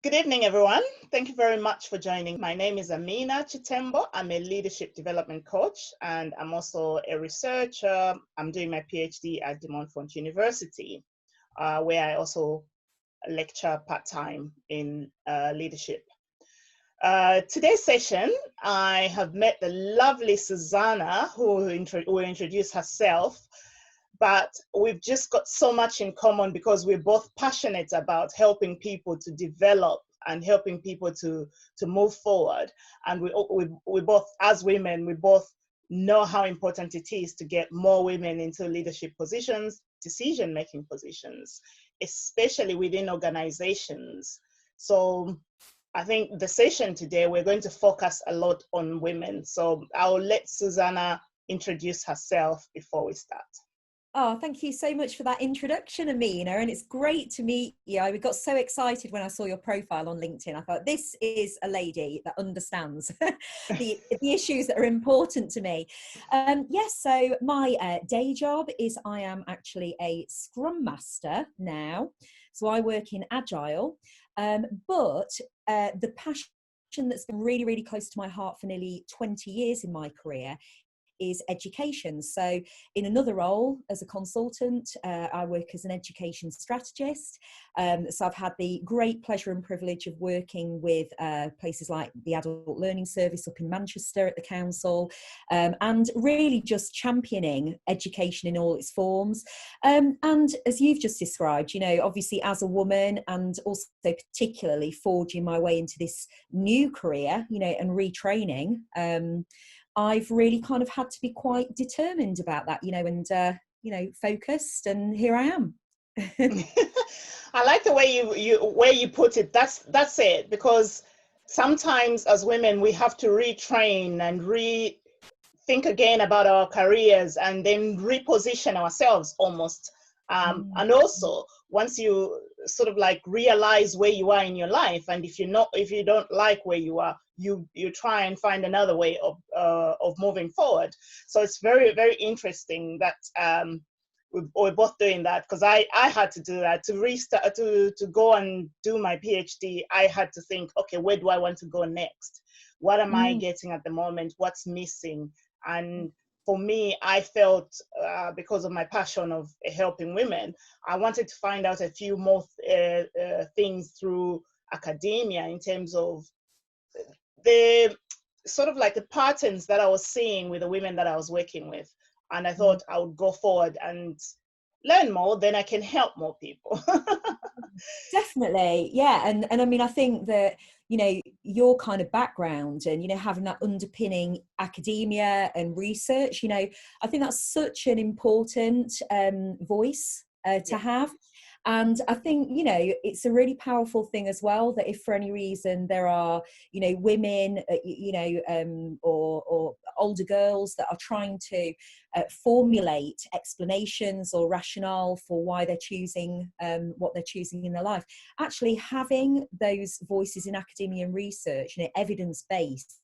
Good evening, everyone. Thank you very much for joining. My name is Amina Chitembo. I'm a leadership development coach, and I'm also a researcher. I'm doing my PhD at De Montfort University, where I also lecture part-time in leadership. Today's session, I have met the lovely Susannah, who will introduce herself. But we've just got so much in common because we're both passionate about helping people to develop and helping people to move forward. And we both, as women, we both know how important it is to get more women into leadership positions, decision-making positions, especially within organizations. So I think the session today, we're going to focus a lot on women. So I'll let Susannah introduce herself before we start. Oh, thank you so much for that introduction, Amina. And it's great to meet you. I got so excited when I saw your profile on LinkedIn. I thought, this is a lady that understands the issues that are important to me. Yes, so my day job is I am actually a Scrum Master now. So I work in Agile, but the passion that's been really, really close to my heart for nearly 20 years in my career is education. So in another role as a consultant, I work as an education strategist. So I've had the great pleasure and privilege of working with places like the Adult Learning Service up in Manchester at the council, and really just championing education in all its forms. And as you've just described, you know, obviously as a woman and also particularly forging my way into this new career, you know, and retraining, I've really kind of had to be quite determined about that, you know, and, you know, focused, and here I am. I like the way you put it. That's it, because sometimes as women, we have to retrain and think again about our careers and then reposition ourselves almost. And also, once you sort of like realize where you are in your life, and if you don't like where you are, you try and find another way of moving forward. So it's very, very interesting that we're both doing that, because I had to do that to restart to go and do my PhD. I had to think, okay, where do I want to go next? What am I getting at the moment? What's missing? And for me, I felt, because of my passion of helping women, I wanted to find out a few more things through academia in terms of the sort of like the patterns that I was seeing with the women that I was working with. And I thought I would go forward and learn more, then I can help more people. Definitely, yeah. And I mean, I think that, you know, your kind of background and, you know, having that underpinning academia and research, you know, I think that's such an important voice to have. And I think, you know, it's a really powerful thing as well, that if for any reason there are, you know, women, you know, or older girls that are trying to formulate explanations or rationale for why they're choosing what they're choosing in their life, actually having those voices in academia and research, you know, evidence-based,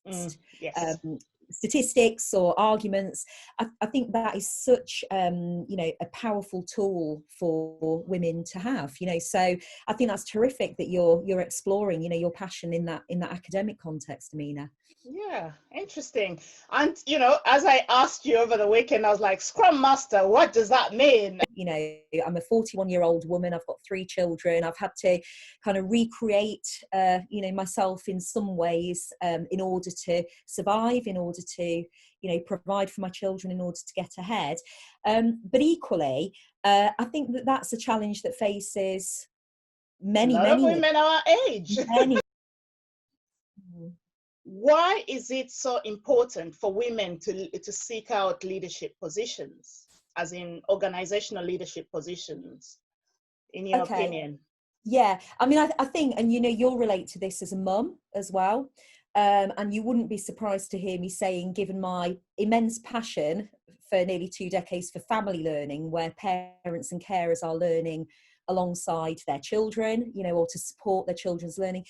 statistics or arguments, I think that is such you know, a powerful tool for women to have, you know. So I think that's terrific that you're exploring, you know, your passion in that academic context, Amina. Yeah, interesting. And, you know, as I asked you over the weekend, I was like, Scrum Master, what does that mean? You know, I'm a 41-year-old woman. I've got 3 children. I've had to kind of recreate, you know, myself in some ways in order to survive, in order to, you know, provide for my children, in order to get ahead. But equally, I think that that's a challenge that faces many women our age. Why is it so important for women to seek out leadership positions, as in organizational leadership positions, in your opinion? Yeah, I mean, I think, and you know, you'll relate to this as a mum as well. And you wouldn't be surprised to hear me saying, given my immense passion for nearly 2 decades for family learning, where parents and carers are learning alongside their children, you know, or to support their children's learning,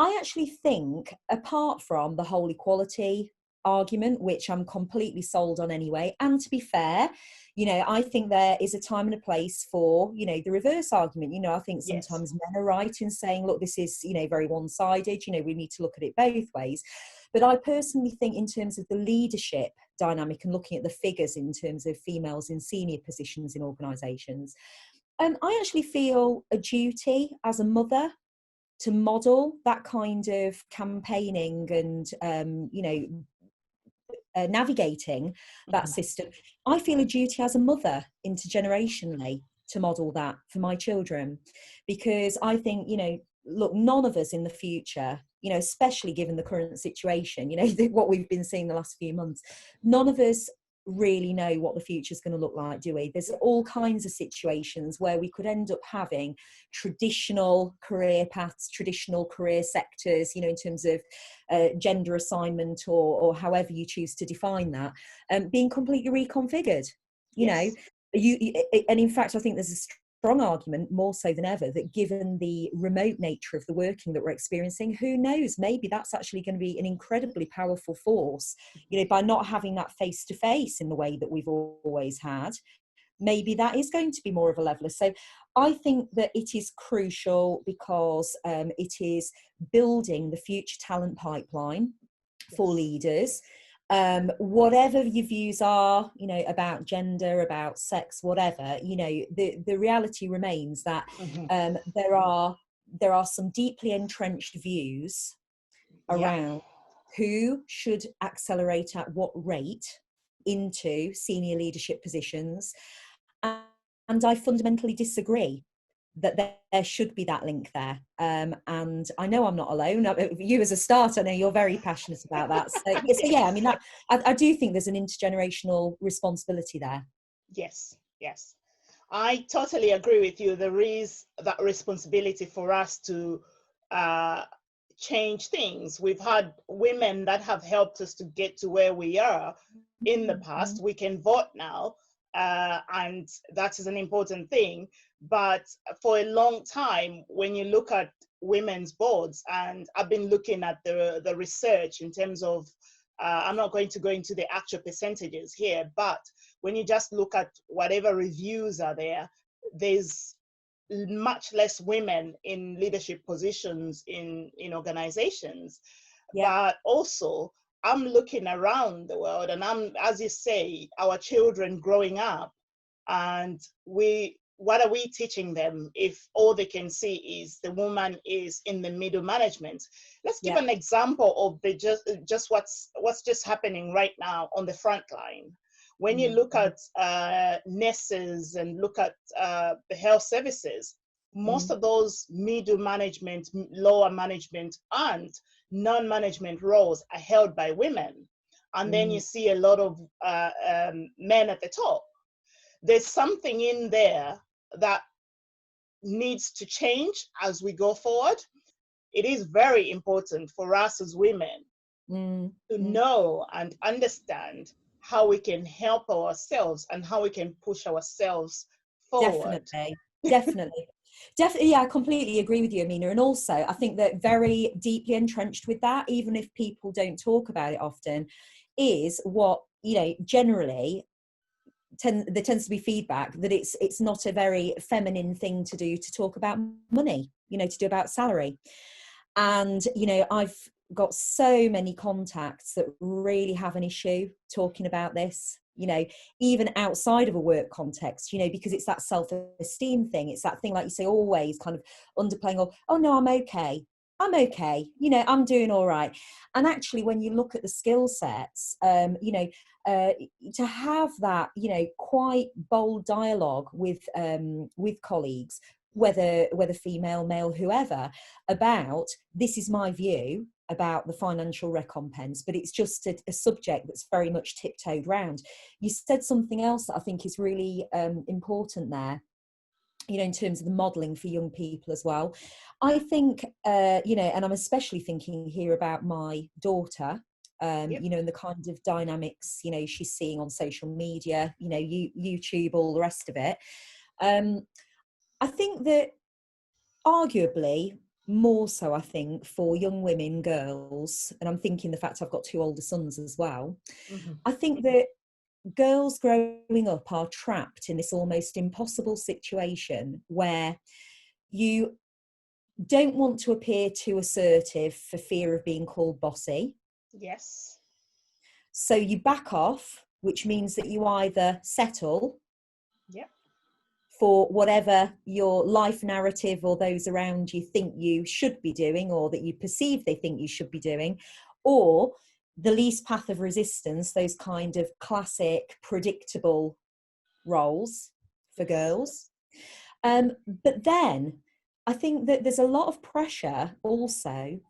I actually think, apart from the whole equality argument, which I'm completely sold on anyway. And to be fair, you know, I think there is a time and a place for, you know, the reverse argument. You know, I think Yes. sometimes men are right in saying, look, this is, you know, very one-sided, you know, we need to look at it both ways. But I personally think in terms of the leadership dynamic and looking at the figures in terms of females in senior positions in organisations, I actually feel a duty as a mother to model that kind of campaigning and, you know, navigating that system. I feel a duty as a mother intergenerationally to model that for my children, because I think, you know, look, none of us in the future, you know, especially given the current situation, you know, what we've been seeing the last few months, none of us really know what the future is going to look like, do we? There's all kinds of situations where we could end up having traditional career paths, traditional career sectors, you know, in terms of gender assignment or however you choose to define that, being completely reconfigured, you know. And in fact, I think there's a strong argument, more so than ever, that given the remote nature of the working that we're experiencing, who knows, maybe that's actually going to be an incredibly powerful force, you know, by not having that face-to-face in the way that we've always had. Maybe that is going to be more of a leveler. So I think that it is crucial because it is building the future talent pipeline for leaders. Whatever your views are, you know, about gender, about sex, whatever, you know, the reality remains that there are some deeply entrenched views around who should accelerate at what rate into senior leadership positions. And I fundamentally disagree that there should be that link there. And I know I'm not alone. You as a start, I know you're very passionate about that. So yeah, I mean, I do think there's an intergenerational responsibility there. Yes, yes. I totally agree with you. There is that responsibility for us to change things. We've had women that have helped us to get to where we are in the past. We can vote now, and that is an important thing. But for a long time, when you look at women's boards, and I've been looking at the research in terms of, I'm not going to go into the actual percentages here, but when you just look at whatever reviews are there, there's much less women in leadership positions in organizations. But also, I'm looking around the world, and I'm, as you say, our children growing up, and what are we teaching them if all they can see is the woman is in the middle management? Let's give an example of the just what's just happening right now on the front line. When you look at nurses and look at the health services, most of those middle management, lower management, and non-management roles are held by women. And then you see a lot of men at the top. There's something in there that needs to change as we go forward. It is very important for us as women to know and understand how we can help ourselves and how we can push ourselves forward. Definitely. Yeah, I completely agree with you, Amina. And also, I think that very deeply entrenched with that, even if people don't talk about it often, is what, you know, generally there tends to be feedback that it's not a very feminine thing to do, to talk about money, you know, to do about salary. And, you know, I've got so many contacts that really have an issue talking about this, you know, even outside of a work context, you know, because it's that self-esteem thing. It's that thing, like you say, always kind of underplaying, oh no, I'm okay, you know, I'm doing all right. And actually, when you look at the skill sets, you know, to have that, you know, quite bold dialogue with colleagues, whether female, male, whoever, about this is my view about the financial recompense, but it's just a subject that's very much tiptoed round. You said something else that I think is really important there, you know, in terms of the modelling for young people as well. I think, you know, and I'm especially thinking here about my daughter, you know, and the kind of dynamics, you know, she's seeing on social media, you know, YouTube, all the rest of it. I think that arguably more so, I think, for young women, girls, and I'm thinking the fact I've got 2 older sons as well. Mm-hmm. I think that girls growing up are trapped in this almost impossible situation where you don't want to appear too assertive for fear of being called bossy. Yes. So you back off, which means that you either settle Yep. for whatever your life narrative or those around you think you should be doing, or that you perceive they think you should be doing, or the least path of resistance, those kind of classic predictable roles for girls. But then I think that there's a lot of pressure also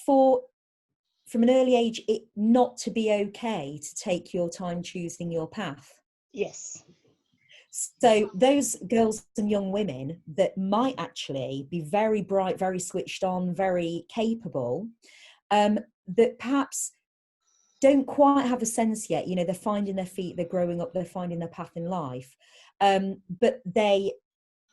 for, from an early age, it not to be okay to take your time choosing your path. Yes. So those girls and young women that might actually be very bright, very switched on, very capable, that perhaps don't quite have a sense yet, you know, they're finding their feet, they're growing up, they're finding their path in life, but they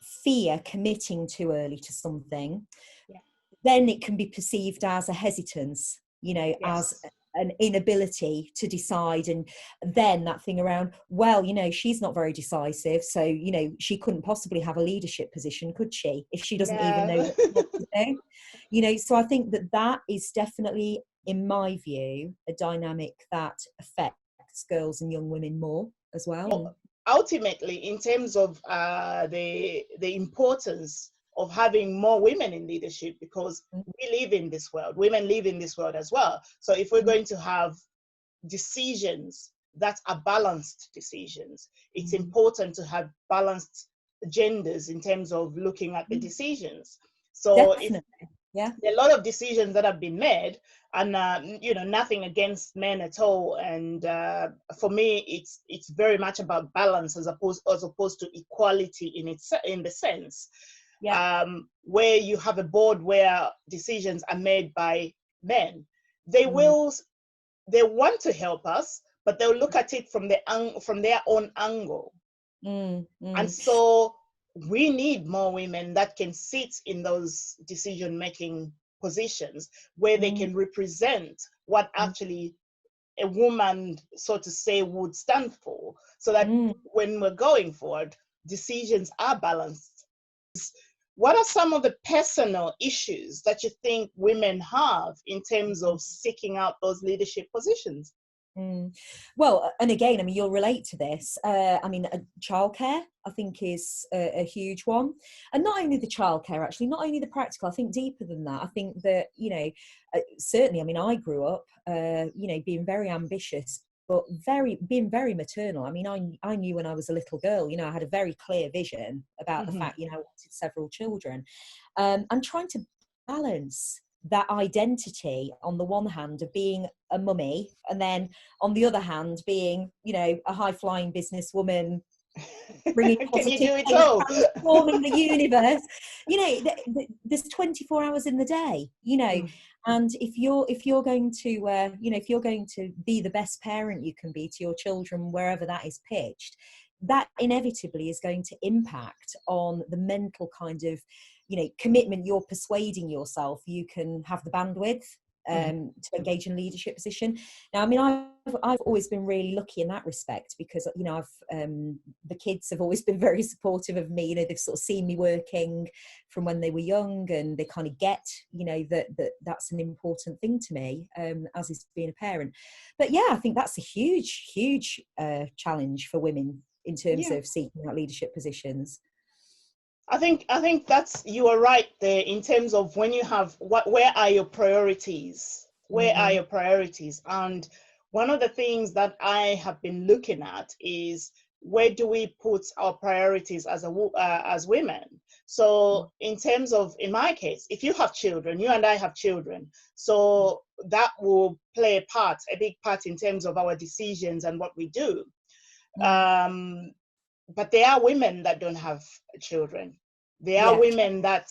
fear committing too early to something. Yeah. Then it can be perceived as a hesitance, you know, as Yes. an inability to decide. And then that thing around, well, you know, she's not very decisive, so, you know, she couldn't possibly have a leadership position, could she, if she doesn't even know No. what to do? You know, so I think that that is definitely, in my view, a dynamic that affects girls and young women more as well. Ultimately, in terms of the importance of having more women in leadership, because we live in this world, women live in this world as well. So if we're going to have decisions that are balanced decisions, it's important to have balanced genders in terms of looking at the decisions. So Definitely. Yeah. there are a lot of decisions that have been made, and you know, nothing against men at all. And for me, it's very much about balance as opposed to equality in the sense, Yeah. where you have a board where decisions are made by men. They want to help us, but they'll look at it from their own angle. And so we need more women that can sit in those decision-making positions where they can represent what actually a woman, so to say, would stand for, so that when we're going forward, decisions are balanced. What are some of the personal issues that you think women have in terms of seeking out those leadership positions? Well, and again, I mean, you'll relate to this. I mean, childcare, I think, is a huge one. And not only the childcare, actually, not only the practical, I think deeper than that. I think that, you know, certainly, I mean, I grew up, you know, being very ambitious, but being very maternal. I mean, I knew when I was a little girl, you know, I had a very clear vision about the fact, you know, I wanted several children. And trying to balance that identity on the one hand of being a mummy, and then on the other hand being, you know, a high-flying businesswoman, bringing Can you positive do it change, all? transforming the universe. You know, there's 24 hours in the day, you know, and if you're going to you know, if you're going to be the best parent you can be to your children, wherever that is pitched, that inevitably is going to impact on the mental kind of, you know, commitment you're persuading yourself you can have the bandwidth to engage in leadership position. Now, I mean, I've always been really lucky in that respect, because, you know, the kids have always been very supportive of me. You know, they've sort of seen me working from when they were young, and they kind of get, you know, that's an important thing to me, as is being a parent. But yeah, I think that's a huge challenge for women in terms of seeking out leadership positions. I think that's, you are right there in terms of when you have where are your priorities? Where are your priorities? And one of the things that I have been looking at is, where do we put our priorities as women? So in terms of, in my case, if you have children, you and I have children, so that will play a big part in terms of our decisions and what we do. But there are women that don't have children. There are women that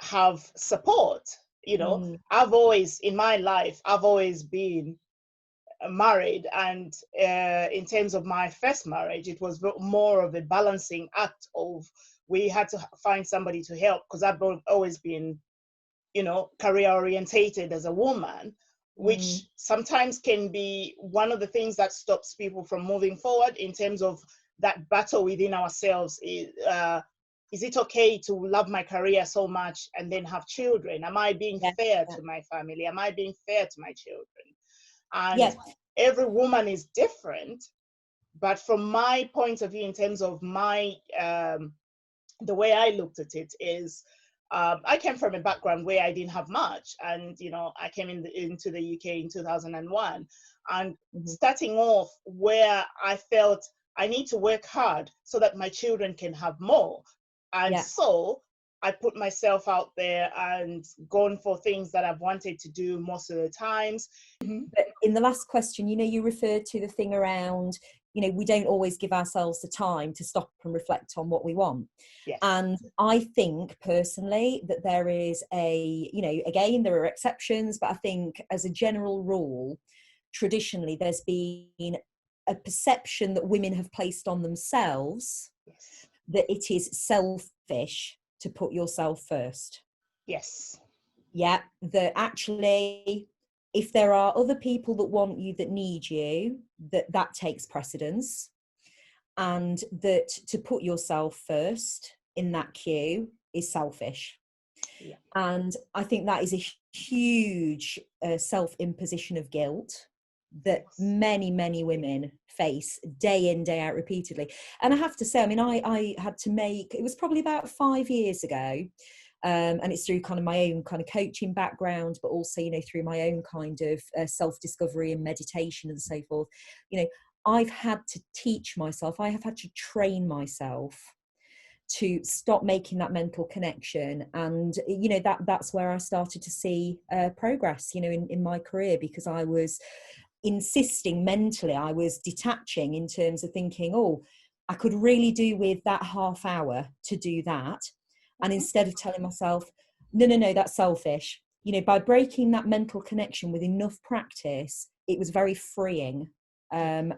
have support. You know, in my life, I've always been married, and in terms of my first marriage, it was more of a balancing act of we had to find somebody to help, because I've always been, you know, career orientated as a woman, which sometimes can be one of the things that stops people from moving forward in terms of that battle within ourselves. Is it okay to love my career so much and then have children? Am I being fair to my family? Am I being fair to my children? And every woman is different. But from my point of view, in terms of my, the way I looked at it is, I came from a background where I didn't have much. And, you know, I came into the UK in 2001. And starting off where I felt I need to work hard so that my children can have more. And so I put myself out there and gone for things that I've wanted to do most of the times. But in the last question, you know, you referred to the thing around, you know, we don't always give ourselves the time to stop and reflect on what we want. Yes. And I think personally that there is a, you know, again, there are exceptions, but I think as a general rule, traditionally there's been a perception that women have placed on themselves that it is selfish to put yourself first. Yes. Yeah, that actually, if there are other people that want you, that need you, that takes precedence, and that to put yourself first in that queue is selfish. Yeah. And I think that is a huge self-imposition of guilt that many women face day in, day out, repeatedly. And I have to say, I mean, I had to make, it was probably about 5 years ago, and it's through kind of my own kind of coaching background, but also, you know, through my own kind of self-discovery and meditation and so forth. You know, I've had to teach myself, I have had to train myself to stop making that mental connection. And, you know, that's where I started to see progress, you know, in my career, because I was insisting mentally, I was detaching in terms of thinking, oh, I could really do with that half hour to do that. And instead of telling myself, no, that's selfish, you know, by breaking that mental connection with enough practice, it was very freeing. And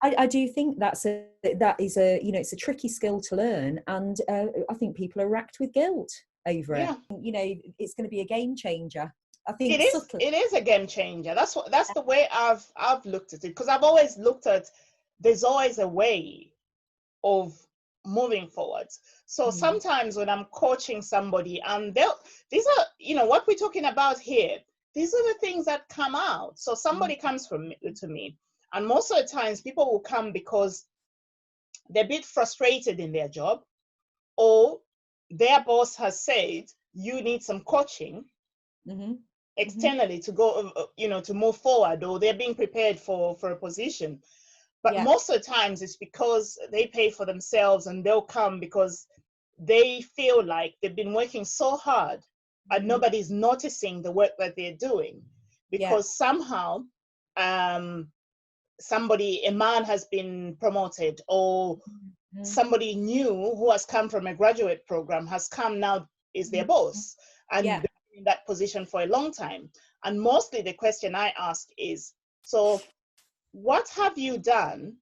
I do think that is a, you know, it's a tricky skill to learn. And I think people are racked with guilt over it. You know, it's going to be a game changer. I think it is a game changer. That's the way I've looked at it, because I've always looked at, there's always a way of moving forwards. So sometimes when I'm coaching somebody, and these are, you know, what we're talking about here, these are the things that come out. So somebody comes to me, and most of the times people will come because they're a bit frustrated in their job, or their boss has said, you need some coaching externally to go, you know, to move forward, or they're being prepared for a position. But most of the times it's because they pay for themselves, and they'll come because they feel like they've been working so hard and nobody's noticing the work that they're doing, because somehow a man has been promoted, or somebody new who has come from a graduate program has come now, is their boss, and been in that position for a long time. And mostly the question I ask is, so what have you done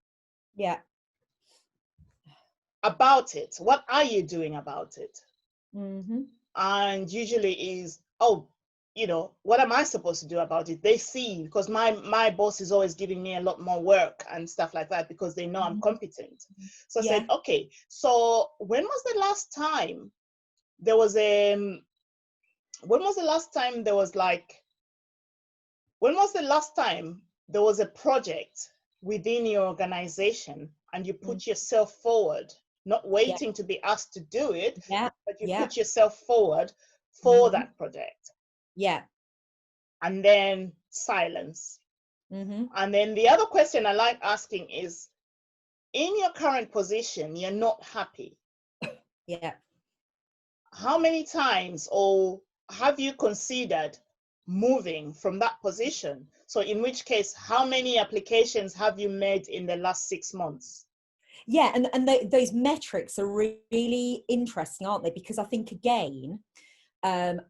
about it? What are you doing about it? And usually is, oh, you know, what am I supposed to do about it? They see, because my boss is always giving me a lot more work and stuff like that, because they know I'm competent. So I said, okay, so when was the last time there was a project within your organization and you put yourself forward, not waiting to be asked to do it, but you put yourself forward for that project? And then silence. And then the other question I like asking is, in your current position, you're not happy. How many times, or have you considered moving from that position? So in which case, how many applications have you made in the last 6 months? And those metrics are really interesting, aren't they? Because I think, again, and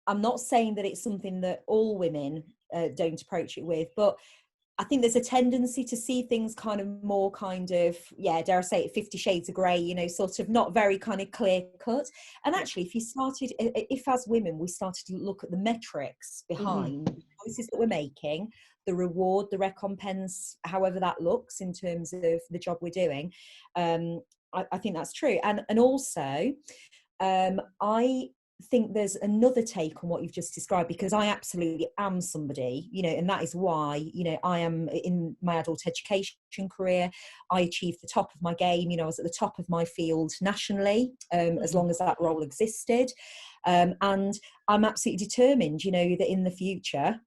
I'm not saying that it's something that all women don't approach it with, but I think there's a tendency to see things kind of more kind of, yeah, dare I say it, 50 shades of grey, you know, sort of not very kind of clear cut. And actually, if as women, we started to look at the metrics behind the choices that we're making, the reward, the recompense, however that looks in terms of the job we're doing, I think that's true. And also, I think there's another take on what you've just described, because I absolutely am somebody, you know, and that is why, you know, I am in my adult education career, I achieved the top of my game, you know, I was at the top of my field nationally, as long as that role existed. And I'm absolutely determined, you know, that in the future,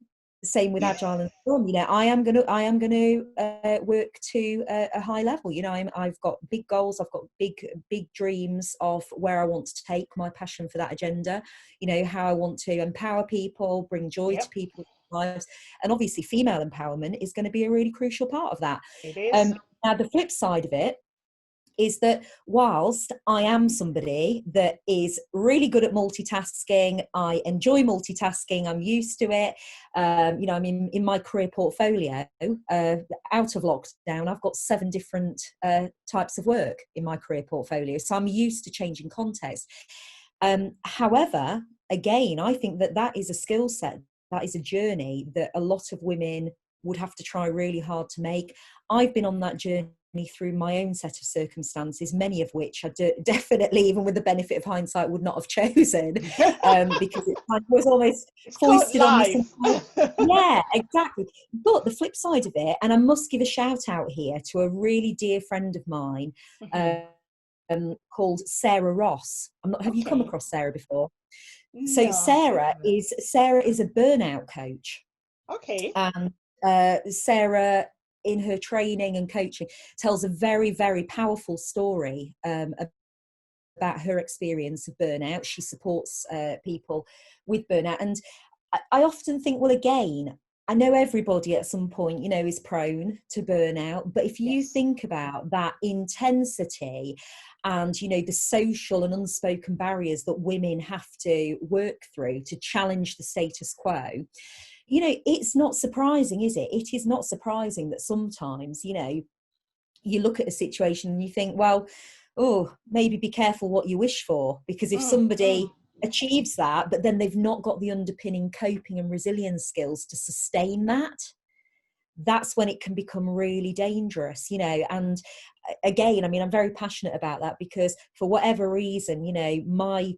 same with Agile and Scrum, you know, I am going to work to a high level. You know, I've got big goals. I've got big dreams of where I want to take my passion for that agenda. You know, how I want to empower people, bring joy to people's lives, and obviously, female empowerment is going to be a really crucial part of that. It is. Now, the flip side of it is that whilst I am somebody that is really good at multitasking, I enjoy multitasking, I'm used to it. You know, I mean, in my career portfolio, out of lockdown, I've got 7 different types of work in my career portfolio. So I'm used to changing context. However, again, I think that is a skill set, that is a journey that a lot of women would have to try really hard to make. I've been on that journey through my own set of circumstances, many of which I definitely, even with the benefit of hindsight, would not have chosen, because it was almost foisted on me. Yeah, exactly. But the flip side of it, and I must give a shout out here to a really dear friend of mine called Sarah Ross. Have you come across Sarah before? So No, Sarah is a burnout coach. Okay. And Sarah, in her training and coaching, tells a very, very powerful story about her experience of burnout. She supports people with burnout. And I often think, well, again, I know everybody at some point, you know, is prone to burnout. But if you think about that intensity and, you know, the social and unspoken barriers that women have to work through to challenge the status quo, you know, it's not surprising, is it? It is not surprising that sometimes, you know, you look at a situation and you think, well, oh, maybe be careful what you wish for, because if somebody achieves that, but then they've not got the underpinning coping and resilience skills to sustain that, that's when it can become really dangerous, you know. And again, I mean, I'm very passionate about that, because for whatever reason, you know, my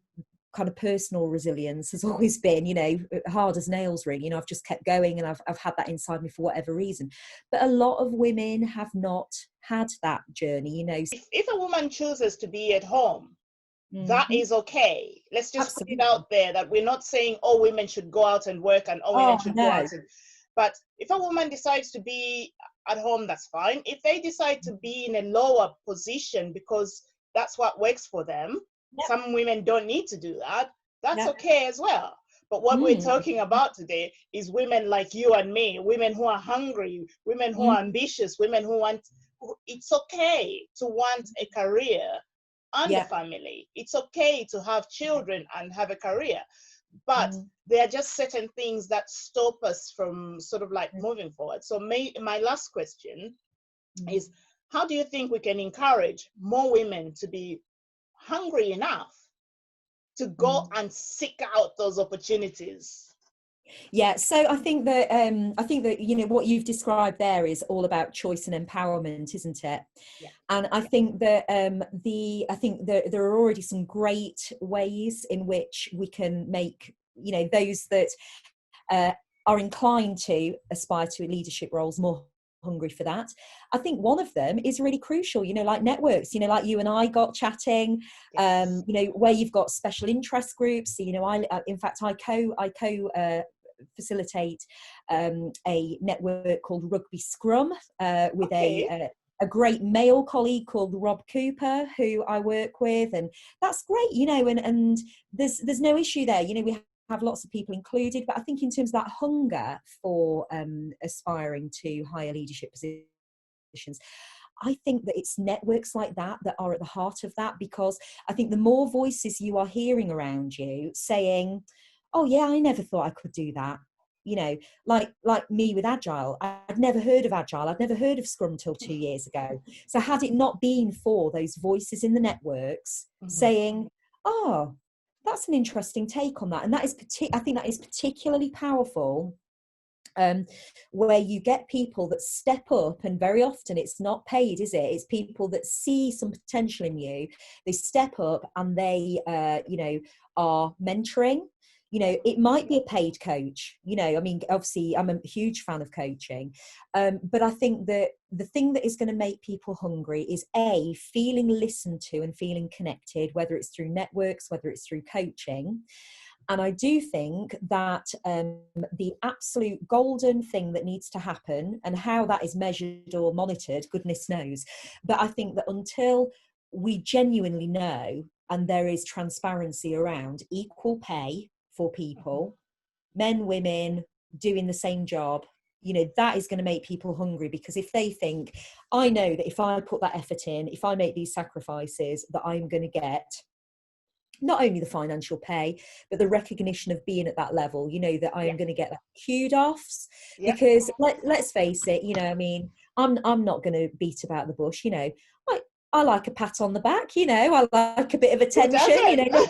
kind of personal resilience has always been, you know, hard as nails, really. You know, I've just kept going, and I've had that inside me for whatever reason. But a lot of women have not had that journey, you know. If a woman chooses to be at home, that is okay. Let's just put it out there that we're not saying all women should go out and work and all women should go out and, but if a woman decides to be at home, that's fine. If they decide to be in a lower position because that's what works for them, some women don't need to do that. That's okay as well. But what we're talking about today is women like you and me, women who are hungry, women who are ambitious, women who want, it's okay to want a career and a family. It's okay to have children and have a career. But there are just certain things that stop us from sort of like moving forward. So my last question is, how do you think we can encourage more women to be hungry enough to go and seek out those opportunities? Yeah, so I think that you know what you've described there is all about choice and empowerment, isn't it? Yeah. And I think that there are already some great ways in which we can make, you know, those that are inclined to aspire to leadership roles more hungry for that. I think one of them is really crucial, you know, like networks, you know, like you and I got chatting, you know, where you've got special interest groups. You know, I facilitate a network called Rugby Scrum with a great male colleague called Rob Cooper, who I work with, and that's great, you know, and there's no issue there. You know, we have lots of people included, but I think in terms of that hunger for aspiring to higher leadership positions, I think that it's networks like that that are at the heart of that, because I think the more voices you are hearing around you saying, oh yeah, I never thought I could do that, you know, like me with Agile. I'd never heard of Agile. I'd never heard of Scrum till 2 years ago. So had it not been for those voices in the networks saying, oh, that's an interesting take on that. And that is I think that is particularly powerful, where you get people that step up, and very often it's not paid, is it? It's people that see some potential in you. They step up and they, you know, are mentoring. You know, it might be a paid coach, you know, I mean, obviously I'm a huge fan of coaching, but I think that the thing that is going to make people hungry is feeling listened to and feeling connected, whether it's through networks, whether it's through coaching. And I do think that the absolute golden thing that needs to happen, and how that is measured or monitored, goodness knows, but I think that until we genuinely know and there is transparency around equal pay for people, men, women, doing the same job, you know, that is going to make people hungry. Because if they think, I know that if I put that effort in, if I make these sacrifices, that I'm going to get not only the financial pay, but the recognition of being at that level, you know, that I am going to get that kudos. Because let's face it, you know, I mean, I'm not going to beat about the bush, you know, I like a pat on the back, you know, I like a bit of attention, you know,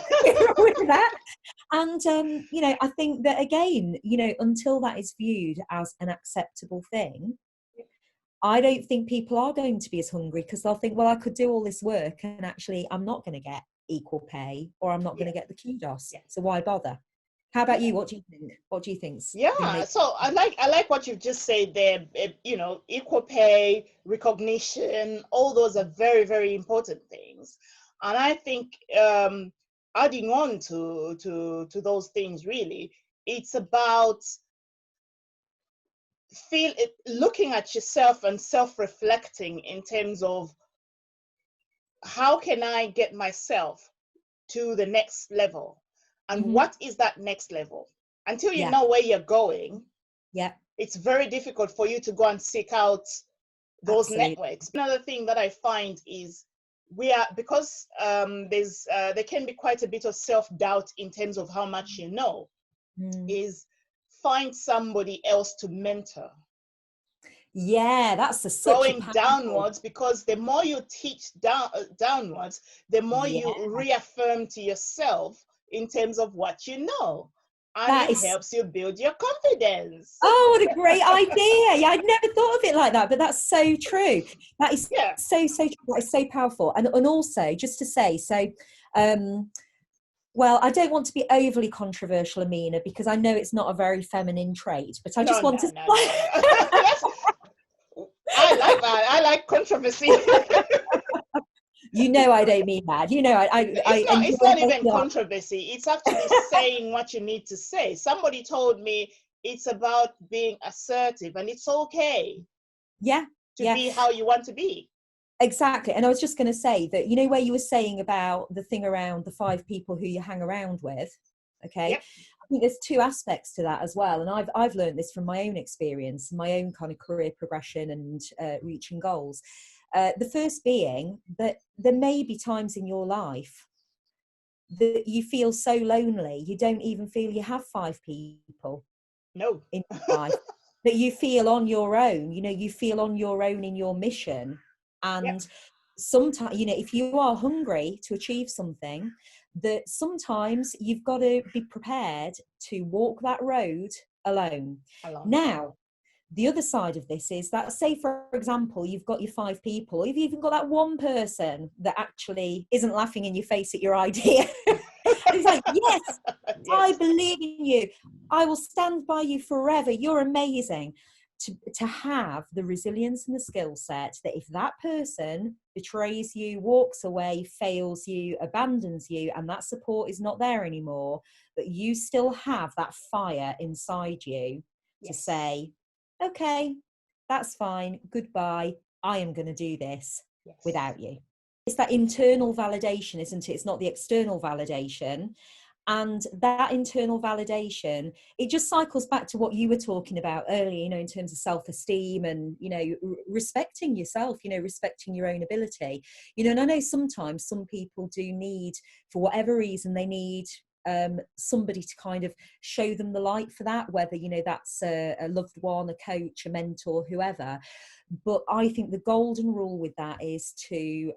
with that. And, you know, I think that again, you know, until that is viewed as an acceptable thing, I don't think people are going to be as hungry, because they'll think, well, I could do all this work and actually I'm not going to get equal pay, or I'm not going to get the kudos. So why bother? How about you? What do you think? What do you think's So I like what you've just said there. You know, equal pay, recognition, all those are very, very important things. And I think adding on to those things, really, it's about looking at yourself and self-reflecting in terms of, how can I get myself to the next level? And what is that next level? Until you know where you're going, it's very difficult for you to go and seek out those networks. Another thing that I find is because there can be quite a bit of self-doubt in terms of how much you know, is find somebody else to mentor. That's going downwards, because the more you teach downwards, the more you reaffirm to yourself in terms of what you know, and it helps you build your confidence. Oh, what a great idea! I'd never thought of it like that, but that's so true. That is so true. That is so powerful. And also, just to say, so well, I don't want to be overly controversial, Amina, because I know it's not a very feminine trait, but I just want to. I like that. I like controversy. You know, I don't mean that. You know, it's not even controversy. It's actually saying what you need to say. Somebody told me it's about being assertive, and it's okay. To be how you want to be. Exactly. And I was just going to say that, you know, where you were saying about the thing around the 5 people who you hang around with. Okay. I think there's 2 aspects to that as well. And I've learned this from my own experience, my own kind of career progression and reaching goals. The first being that there may be times in your life that you feel so lonely, you don't even feel you have 5 people in your life, that you feel on your own, you know, you feel on your own in your mission. And sometimes, you know, if you are hungry to achieve something, that sometimes you've got to be prepared to walk that road alone. Now, the other side of this is that, say, for example, you've got your 5 people, or you've even got that one person that actually isn't laughing in your face at your idea. It's like, yes, I believe in you. I will stand by you forever. You're amazing. To have the resilience and the skill set that if that person betrays you, walks away, fails you, abandons you, and that support is not there anymore, that you still have that fire inside you to say, okay, that's fine, goodbye, I am going to do this without you. It's that internal validation, isn't it? It's not the external validation. And that internal validation, it just cycles back to what you were talking about earlier, you know, in terms of self-esteem and, you know, respecting yourself, you know, respecting your own ability, you know. And I know sometimes some people do need, for whatever reason, they need somebody to kind of show them the light for that, whether, you know, that's a loved one, a coach, a mentor, whoever. But I think the golden rule with that is to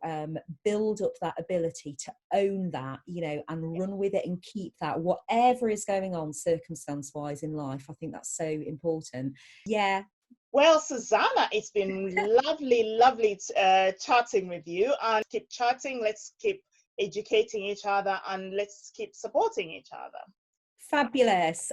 build up that ability to own that, you know, and run with it and keep that, whatever is going on circumstance wise in life. I think that's so important. Yeah. Well, Susannah, it's been lovely chatting with you, and keep chatting. Let's keep educating each other, and let's keep supporting each other. Fabulous.